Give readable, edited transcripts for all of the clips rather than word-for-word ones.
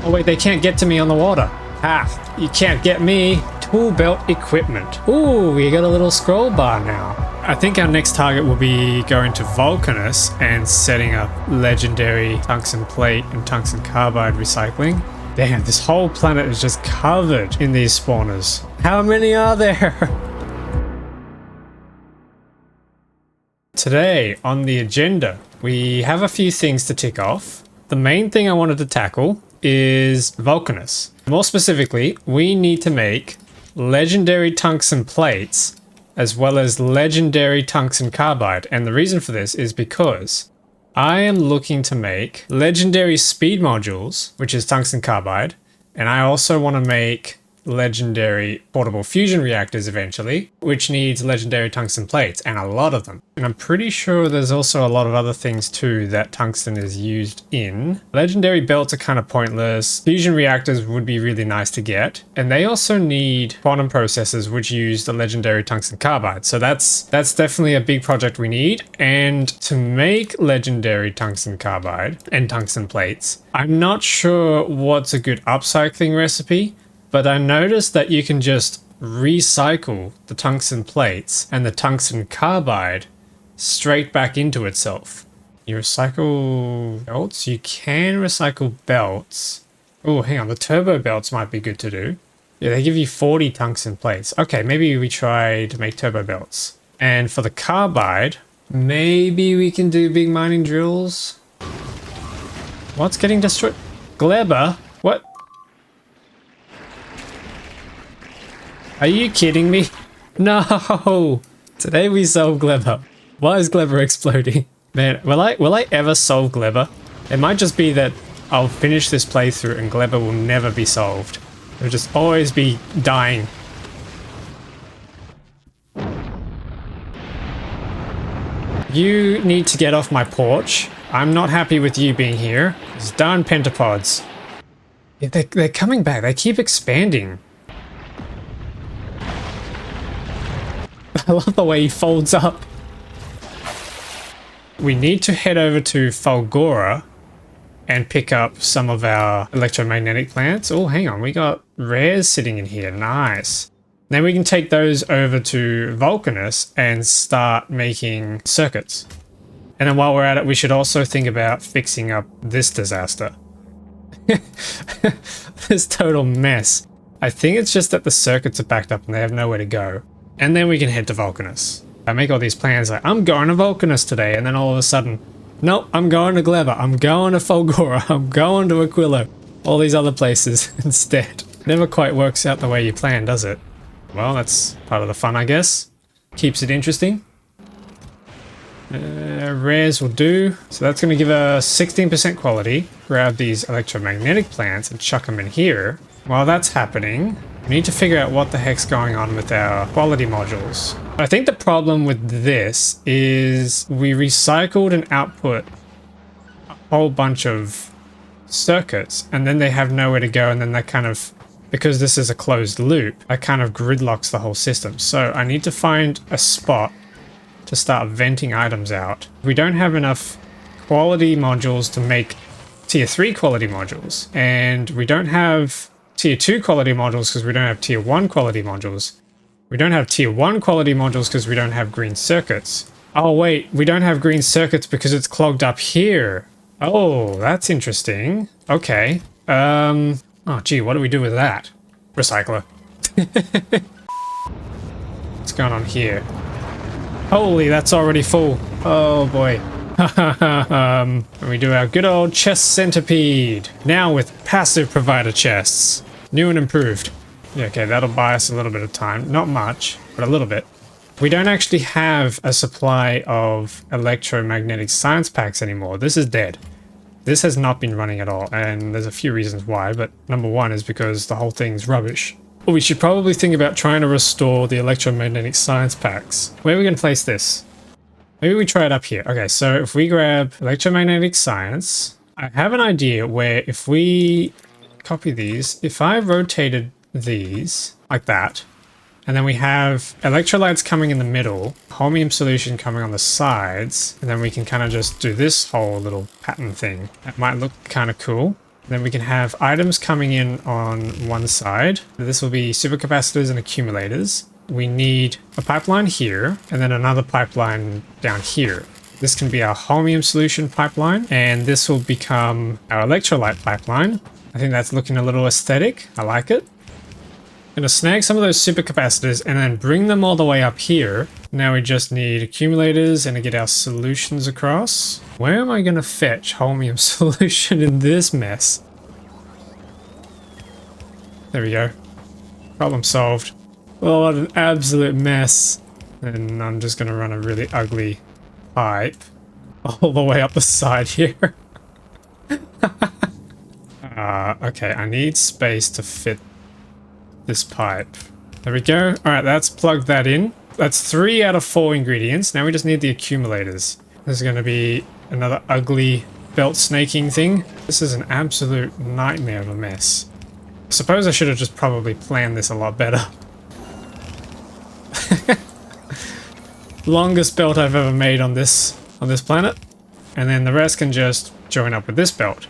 Oh wait, they can't get to me on the water. Ha! You can't get me. Tool belt equipment. Ooh, we got a little scroll bar now. I think our next target will be going to Vulcanus and setting up legendary tungsten plate and tungsten carbide recycling. Damn, this whole planet is just covered in these spawners. How many are there? Today on the agenda, we have a few things to tick off. The main thing I wanted to tackle is Vulcanus. More specifically, we need to make legendary tungsten plates as well as legendary tungsten carbide. And the reason for this is because I am looking to make legendary speed modules, which is tungsten carbide, and I also want to make legendary portable fusion reactors eventually, which needs legendary tungsten plates, and a lot of them. And I'm pretty sure there's also a lot of other things too that tungsten is used in. Legendary belts are kind of pointless. Fusion reactors would be really nice to get, and they also need quantum processors which use the legendary tungsten carbide. So that's definitely a big project we need. And to make legendary tungsten carbide and tungsten plates, I'm not sure what's a good upcycling recipe, but I noticed that you can just recycle the tungsten plates and the tungsten carbide straight back into itself. You recycle belts? You can recycle belts. Oh, hang on. The turbo belts might be good to do. Yeah, they give you 40 tungsten plates. Okay, maybe we try to make turbo belts. And for the carbide, maybe we can do big mining drills. What's getting destroyed? Gleba? What? Are you kidding me? No! Today we solve Gleba. Why is Gleba exploding? Man, will I ever solve Gleba? It might just be that I'll finish this playthrough and Gleba will never be solved. It'll just always be dying. You need to get off my porch. I'm not happy with you being here. These darn pentapods. Yeah, they're coming back. They keep expanding. I love the way he folds up. We need to head over to Fulgora and pick up some of our electromagnetic plants. Oh, hang on. We got rares sitting in here. Nice. Then we can take those over to Vulcanus and start making circuits. And then while we're at it, we should also think about fixing up this disaster. This total mess. I think it's just that the circuits are backed up and they have nowhere to go. And then we can head to Vulcanus. I make all these plans like, I'm going to Vulcanus today, and then all of a sudden, nope, I'm going to Gleba, I'm going to Fulgora, I'm going to Aquilo. All these other places instead. Never quite works out the way you plan, does it? Well, that's part of the fun, I guess. Keeps it interesting. Rares will do. So that's going to give us 16% quality. Grab these electromagnetic plants and chuck them in here. While that's happening, we need to figure out what the heck's going on with our quality modules. I think the problem with this is we recycled and output a whole bunch of circuits and then they have nowhere to go, and then that kind of, because this is a closed loop, that kind of gridlocks the whole system. So I need to find a spot to start venting items out. We don't have enough quality modules to make tier 3 quality modules, and we don't have tier 2 quality modules because we don't have tier 1 quality modules. We don't have tier 1 quality modules because we don't have green circuits. Oh wait, we don't have green circuits because it's clogged up here. Oh, that's interesting. Okay. Oh gee, what do we do with that? Recycler. What's going on here? Holy, that's already full. Oh boy. And we do our good old chest centipede. Now with passive provider chests. New and improved. Yeah, okay, that'll buy us a little bit of time. Not much, but a little bit. We don't actually have a supply of electromagnetic science packs anymore. This is dead. This has not been running at all, and there's a few reasons why, but number one is because the whole thing's rubbish. Well, we should probably think about trying to restore the electromagnetic science packs. Where are we going to place this? Maybe we try it up here. Okay, so if we grab electromagnetic science, I have an idea where if we copy these, if I rotated these like that, and then we have electrolytes coming in the middle, holmium solution coming on the sides, and then we can kind of just do this whole little pattern thing. That might look kind of cool. Then we can have items coming in on one side. This will be supercapacitors and accumulators. We need a pipeline here, and then another pipeline down here. This can be our holmium solution pipeline, and this will become our electrolyte pipeline. I think that's looking a little aesthetic. I like it. Gonna snag some of those supercapacitors and then bring them all the way up here. Now we just need accumulators and to get our solutions across. Where am I gonna fetch holmium solution in this mess? There we go. Problem solved. Oh, what an absolute mess. And I'm just gonna run a really ugly pipe all the way up the side here. Okay, I need space to fit this pipe. There we go. Alright, let's plug that in. That's 3 out of 4 ingredients. Now we just need the accumulators. This is going to be another ugly belt snaking thing. This is an absolute nightmare of a mess. I suppose I should have just probably planned this a lot better. Longest belt I've ever made on this planet. And then the rest can just join up with this belt.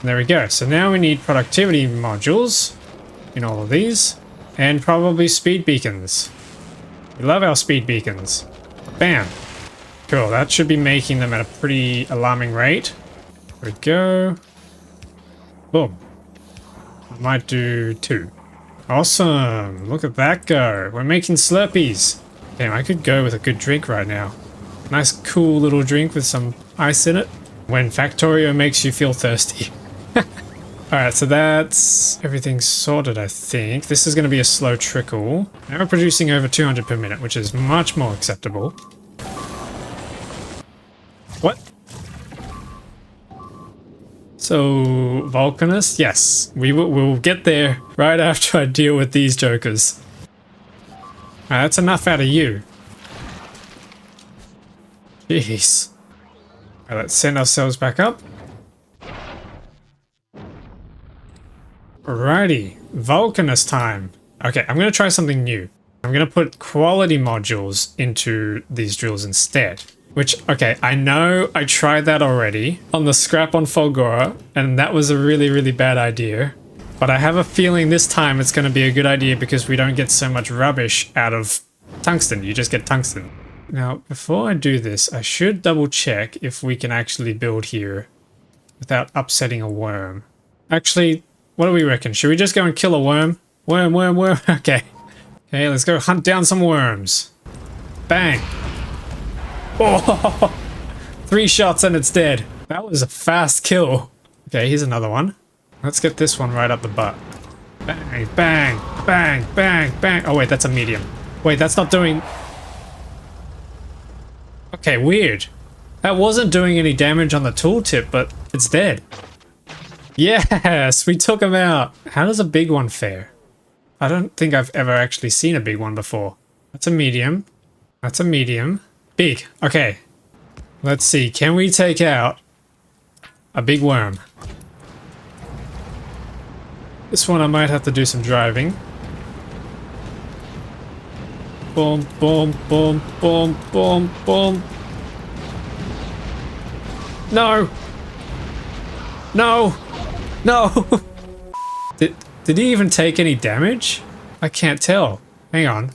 There we go. So now we need productivity modules in all of these, and probably speed beacons. We love our speed beacons. Bam. Cool. That should be making them at a pretty alarming rate. There we go. Boom. I might do 2. Awesome. Look at that go. We're making Slurpees. Damn, I could go with a good drink right now. Nice cool little drink with some ice in it. When Factorio makes you feel thirsty. Alright, so that's everything sorted, I think. This is going to be a slow trickle. Now we're producing over 200 per minute, which is much more acceptable. What? So, Vulcanus? Yes, we'll get there right after I deal with these jokers. Alright, that's enough out of you. Jeez. Alright, let's send ourselves back up. Alrighty, Vulcanus time. Okay, I'm going to try something new. I'm going to put quality modules into these drills instead. Which, okay, I know I tried that already on the scrap on Fulgora, and that was a really, really bad idea. But I have a feeling this time it's going to be a good idea because we don't get so much rubbish out of tungsten. You just get tungsten. Now, before I do this, I should double check if we can actually build here without upsetting a worm. Actually, what do we reckon? Should we just go and kill a worm? Worm. Okay. Okay, let's go hunt down some worms. Bang. Oh, 3 shots and it's dead. That was a fast kill. Okay, here's another one. Let's get this one right up the butt. Bang, bang, bang, bang, bang. Oh wait, that's a medium. Wait, that's not doing... Okay, weird. That wasn't doing any damage on the tooltip, but it's dead. Yes, we took him out. How does a big one fare? I don't think I've ever actually seen a big one before. That's a medium. That's a medium. Big. Okay. Let's see. Can we take out a big worm? This one I might have to do some driving. Boom, boom, boom, boom, boom, boom. No! No! No! Did he even take any damage? I can't tell. Hang on.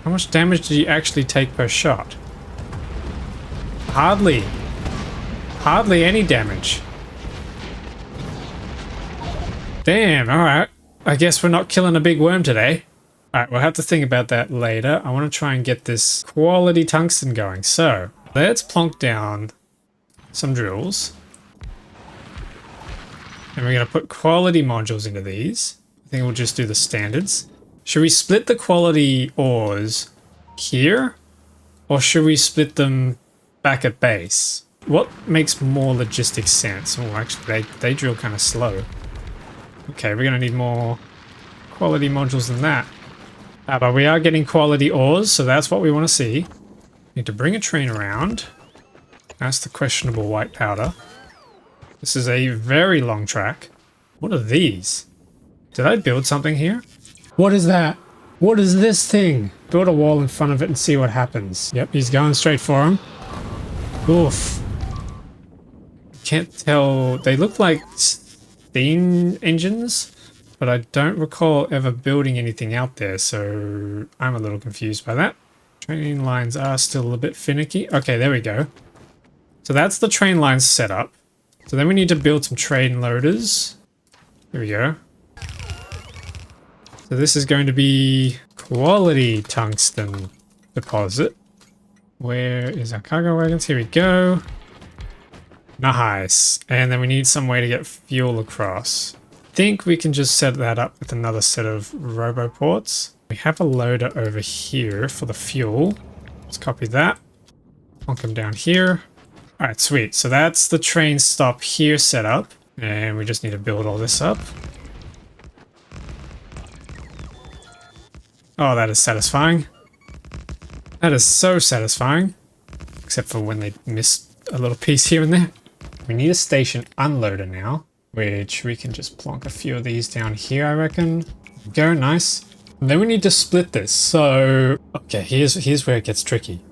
How much damage did he actually take per shot? Hardly. Hardly any damage. Damn, alright. I guess we're not killing a big worm today. Alright, we'll have to think about that later. I want to try and get this quality tungsten going. So, let's plonk down some drills. And we're going to put quality modules into these. I think we'll just do the standards. Should we split the quality ores here? Or should we split them back at base? What makes more logistic sense? Oh, actually, they drill kind of slow. Okay, we're going to need more quality modules than that. But we are getting quality ores, so that's what we want to see. Need to bring a train around. That's the questionable white powder. This is a very long track. What are these? Did I build something here? What is that? What is this thing? Build a wall in front of it and see what happens. Yep, he's going straight for him. Oof. can't tell. They look like steam engines, but I don't recall ever building anything out there, so I'm a little confused by that. Train lines are still a bit finicky. Okay, there we go. So that's the train lines set up. So then we need to build some train loaders. Here we go. So this is going to be quality tungsten deposit. Where is our cargo wagons? Here we go. Nice. And then we need some way to get fuel across. I think we can just set that up with another set of roboports. We have a loader over here for the fuel. Let's copy that. Plonk them down here. Alright, sweet. So that's the train stop here set up. And we just need to build all this up. Oh, that is satisfying. That is so satisfying. Except for when they miss a little piece here and there. We need a station unloader now, which we can just plonk a few of these down here, I reckon. Go, nice. And then we need to split this. So, okay, here's where it gets tricky.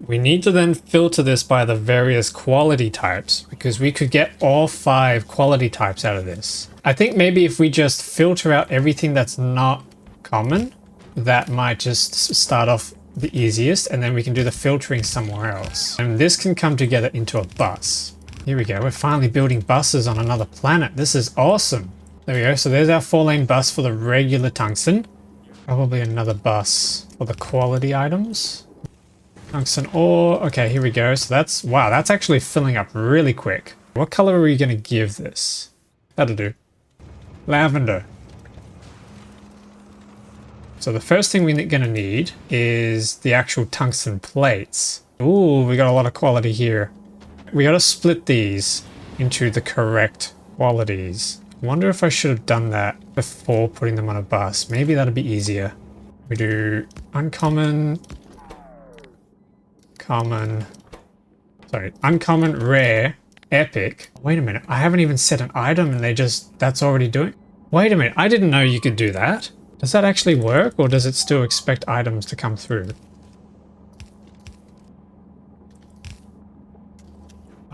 We need to then filter this by the various quality types, because we could get all 5 quality types out of this. I think maybe if we just filter out everything that's not common, that might just start off the easiest, and then we can do the filtering somewhere else. And this can come together into a bus. Here we go. We're finally building buses on another planet. This is awesome. There we go. So there's our 4-lane bus for the regular tungsten. Probably another bus for the quality items. Tungsten ore. Okay, here we go. So that's, wow, that's actually filling up really quick. What color are we going to give this? That'll do. Lavender. So the first thing we're going to need is the actual tungsten plates. Ooh, we got a lot of quality here. We got to split these into the correct qualities. I wonder if I should have done that before putting them on a bus. Maybe that'd be easier. We do uncommon, common, sorry, uncommon, rare, epic. Wait a minute, I haven't even set an item and that's already doing. Wait a minute, I didn't know you could do that. Does that actually work, or does it still expect items to come through?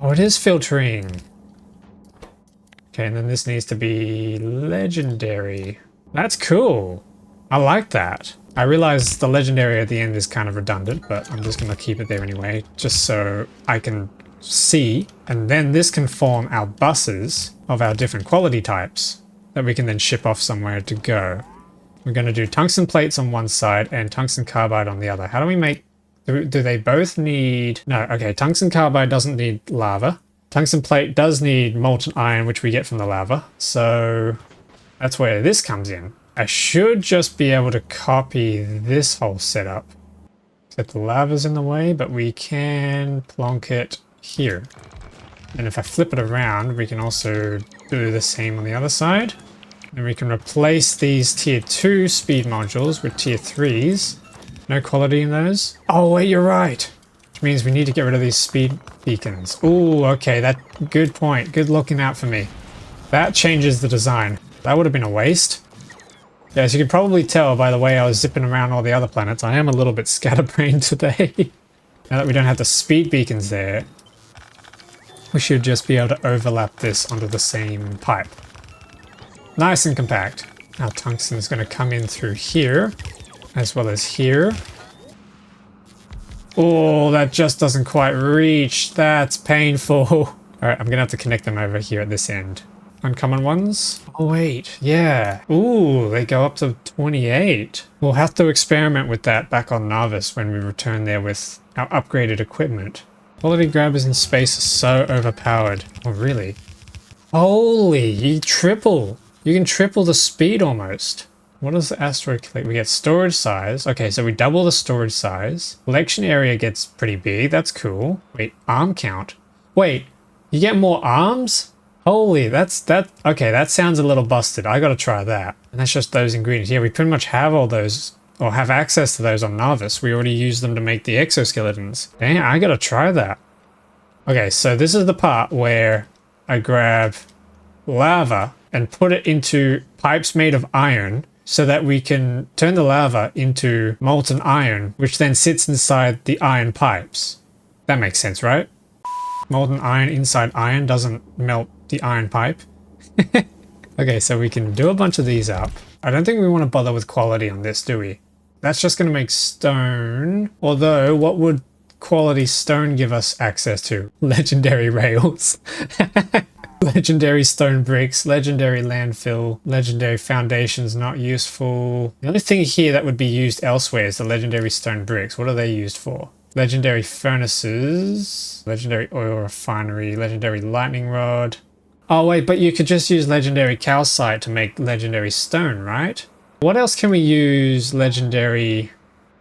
Oh, it is filtering. Okay, and then this needs to be legendary. That's cool. I like that. I realize the legendary at the end is kind of redundant, but I'm just going to keep it there anyway, just so I can see. And then this can form our buses of our different quality types that we can then ship off somewhere to go. We're going to do tungsten plates on one side and tungsten carbide on the other. How do we make... Do they both need... No, okay, tungsten carbide doesn't need lava. Tungsten plate does need molten iron, which we get from the lava. So that's where this comes in. I should just be able to copy this whole setup. Except the lava's in the way, but we can plonk it here. And if I flip it around, we can also do the same on the other side. And we can replace these tier 2 speed modules with tier 3s. No quality in those. Oh wait, you're right. Which means we need to get rid of these speed beacons. Ooh, okay, that good point. Good looking out for me. That changes the design. That would have been a waste. Yeah, as you can probably tell by the way I was zipping around all the other planets, I am a little bit scatterbrained today. Now that we don't have the speed beacons there, we should just be able to overlap this onto the same pipe. Nice and compact. Our tungsten is going to come in through here, as well as here. Oh, that just doesn't quite reach. That's painful. All right, I'm going to have to connect them over here at this end. Uncommon ones? Oh, wait. Yeah. Ooh, they go up to 28. We'll have to experiment with that back on Nauvis when we return there with our upgraded equipment. Quality grabbers in space are so overpowered. Oh, really? Holy, you triple. You can triple the speed almost. What does the asteroid collect? We get storage size. Okay, so we double the storage size. Collection area gets pretty big. That's cool. Wait, arm count. Wait, you get more arms? Holy, okay, that sounds a little busted. I gotta try that. And that's just those ingredients. Yeah, we pretty much have all those, or have access to those on Nauvis. We already used them to make the exoskeletons. Dang, I gotta try that. Okay, so this is the part where I grab lava and put it into pipes made of iron so that we can turn the lava into molten iron, which then sits inside the iron pipes. That makes sense, right? Molten iron inside iron doesn't melt the iron pipe. Okay, so we can do a bunch of these up. I don't think we want to bother with quality on this, do we? That's just going to make stone. Although, what would quality stone give us access to? Legendary rails. Legendary stone bricks, legendary landfill, legendary foundations not useful. The only thing here that would be used elsewhere is the legendary stone bricks. What are they used for? Legendary furnaces, legendary oil refinery, legendary lightning rod. Oh wait, but you could just use legendary calcite to make legendary stone, right? What else can we use legendary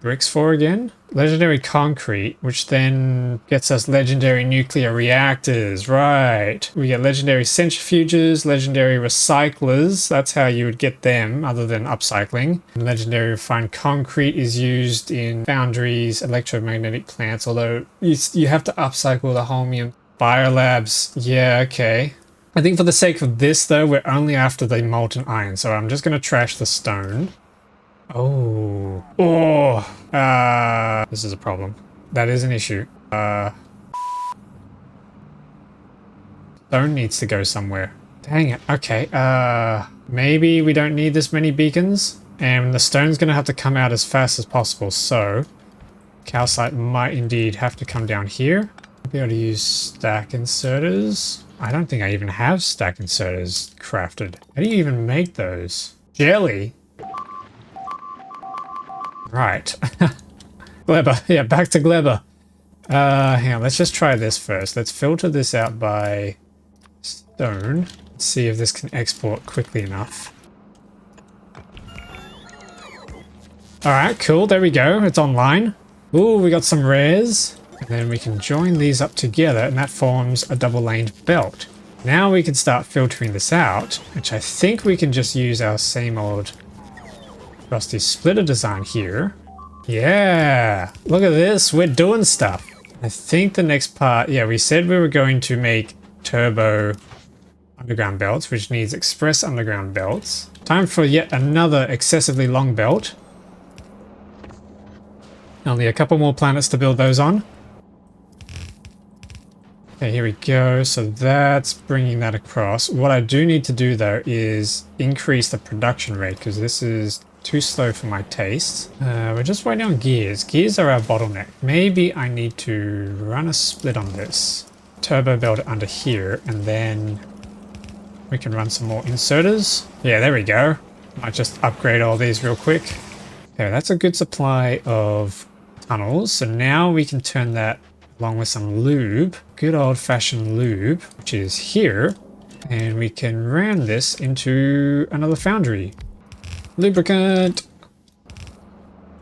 bricks for again? Legendary concrete, which then gets us legendary nuclear reactors, right? We get legendary centrifuges, legendary recyclers. That's how you would get them other than upcycling. Legendary refined concrete is used in foundries, electromagnetic plants, although you have to upcycle the holmium. Biolabs, yeah, okay. I think for the sake of this though, we're only after the molten iron, so I'm just going to trash the stone. Oh. Oh. This is a problem. That is an issue. Stone needs to go somewhere. Dang it. Okay. Maybe we don't need this many beacons. And the stone's going to have to come out as fast as possible. So, calcite might indeed have to come down here. I'll be able to use stack inserters. I don't think I even have stack inserters crafted. How do you even make those? Jelly? Right. Gleba. Yeah, back to Gleba. Hang on, let's just try this first. Let's filter this out by stone. Let's see if this can export quickly enough. Alright, cool. There we go. It's online. Ooh, we got some rares. And then we can join these up together and that forms a double-laned belt. Now we can start filtering this out, which I think we can just use our same old rusty splitter design here. Yeah, look at this, we're doing stuff. I think the next part, yeah, we said we were going to make turbo underground belts, which needs express underground belts. Time for yet another excessively long belt. Only a couple more planets to build those on. Okay, here we go. So that's bringing that across. What I do need to do though is increase the production rate because this is too slow for my taste. We're just waiting on gears. Gears are our bottleneck. Maybe I need to run a split on this. Turbo belt under here and then we can run some more inserters. Yeah, there we go. Might just upgrade all these real quick. Okay, that's a good supply of tunnels. So now we can turn that along with some lube, good old-fashioned lube, which is here, and we can ram this into another foundry. Lubricant.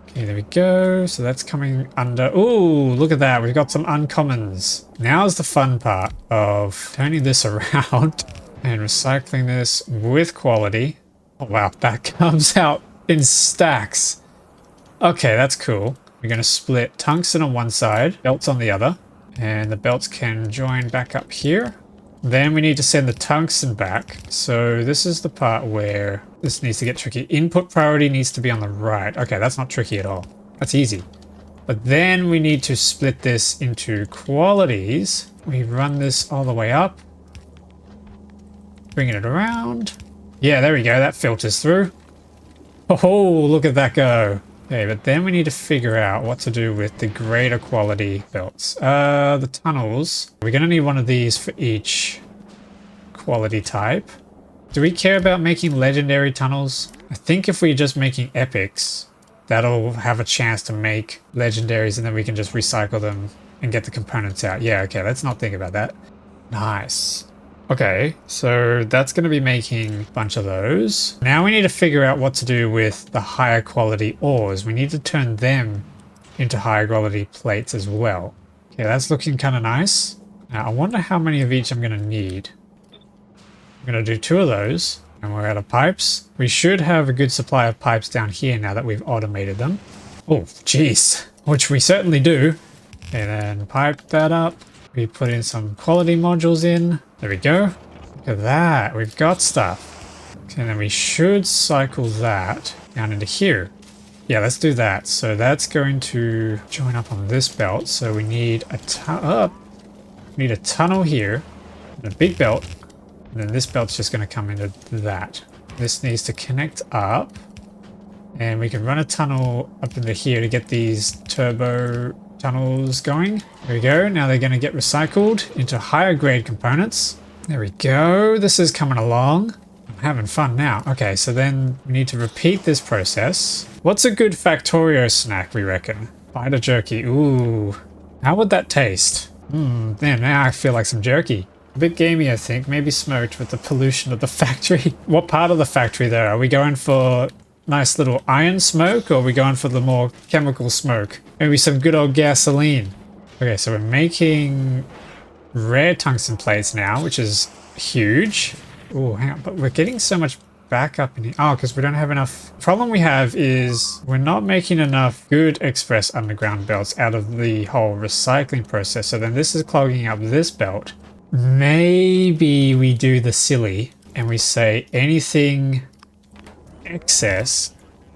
Okay, there we go. So that's coming under. Oh, look at that. We've got some uncommons. Now's the fun part of turning this around and recycling this with quality. Oh, wow. That comes out in stacks. Okay, that's cool. We're going to split tungsten on one side, belts on the other, and the belts can join back up here. Then we need to send the tungsten back. So this is the part where this needs to get tricky. Input priority needs to be on the right. Okay, that's not tricky at all. That's easy. But then we need to split this into qualities. We run this all the way up. Bringing it around. Yeah, there we go. That filters through. Oh, look at that go. Okay, but then we need to figure out what to do with the greater quality belts. The tunnels. We're going to need one of these for each quality type. Do we care about making legendary tunnels? I think if we're just making epics, that'll have a chance to make legendaries and then we can just recycle them and get the components out. Yeah, okay, let's not think about that. Nice. Okay, so that's going to be making a bunch of those. Now we need to figure out what to do with the higher quality ores. We need to turn them into higher quality plates as well. Okay, that's looking kind of nice. Now I wonder how many of each I'm going to need. I'm going to do 2 of those and we're out of pipes. We should have a good supply of pipes down here now that we've automated them. Oh, jeez, which we certainly do. And then pipe that up. We put in some quality modules in. There we go. Look at that. We've got stuff. Okay, and then we should cycle that down into here. Yeah, let's do that. So that's going to join up on this belt. So we need a We need a tunnel here, and a big belt, and then this belt's just going to come into that. This needs to connect up, and we can run a tunnel up into here to get these turbo tunnels going. There we go. Now they're going to get recycled into higher grade components. There we go. This is coming along. I'm having fun now. Okay, so then we need to repeat this process. What's a good Factorio snack, we reckon? Spider jerky. Ooh. How would that taste? Man, now I feel like some jerky. A bit gamey, I think. Maybe smoked with the pollution of the factory. What part of the factory there? Are we going for nice little iron smoke, or are we going for the more chemical smoke? Maybe some good old gasoline. Okay, so we're making rare tungsten plates now, which is huge. Oh, hang on, but we're getting so much backup in here. Oh, because we don't have enough. Problem we have is we're not making enough good express underground belts out of the whole recycling process. So then this is clogging up this belt. Maybe we do the silly and we say anything excess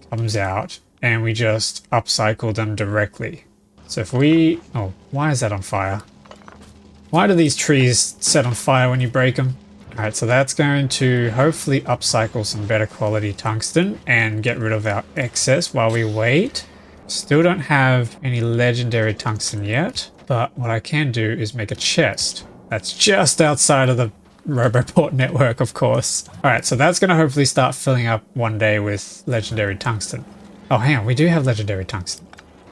comes out and we just upcycle them directly. So if we... Oh, why is that on fire? Why do these trees set on fire when you break them? Alright, so that's going to hopefully upcycle some better quality tungsten and get rid of our excess while we wait. Still don't have any legendary tungsten yet, but what I can do is make a chest. That's just outside of the Roboport network, of course. Alright, so that's going to hopefully start filling up one day with legendary tungsten. Oh, hang on, we do have legendary tungsten.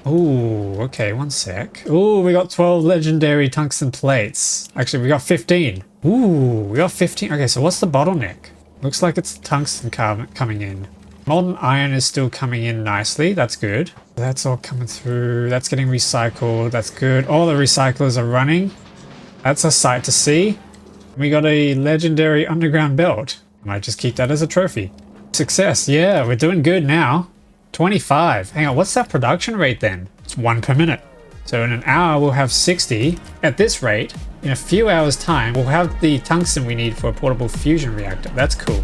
Ooh, okay, one sec. Ooh, we got 12 legendary tungsten plates. Actually, we got 15. Ooh, we got 15. Okay, so what's the bottleneck? Looks like it's tungsten coming in. Molten iron is still coming in nicely. That's good. That's all coming through. That's getting recycled. That's good. All the recyclers are running. That's a sight to see. We got a legendary underground belt. Might just keep that as a trophy. Success. Yeah, we're doing good now. 25. Hang on, what's that production rate then? It's 1 per minute. So in an hour, we'll have 60. At this rate, in a few hours' time, we'll have the tungsten we need for a portable fusion reactor. That's cool.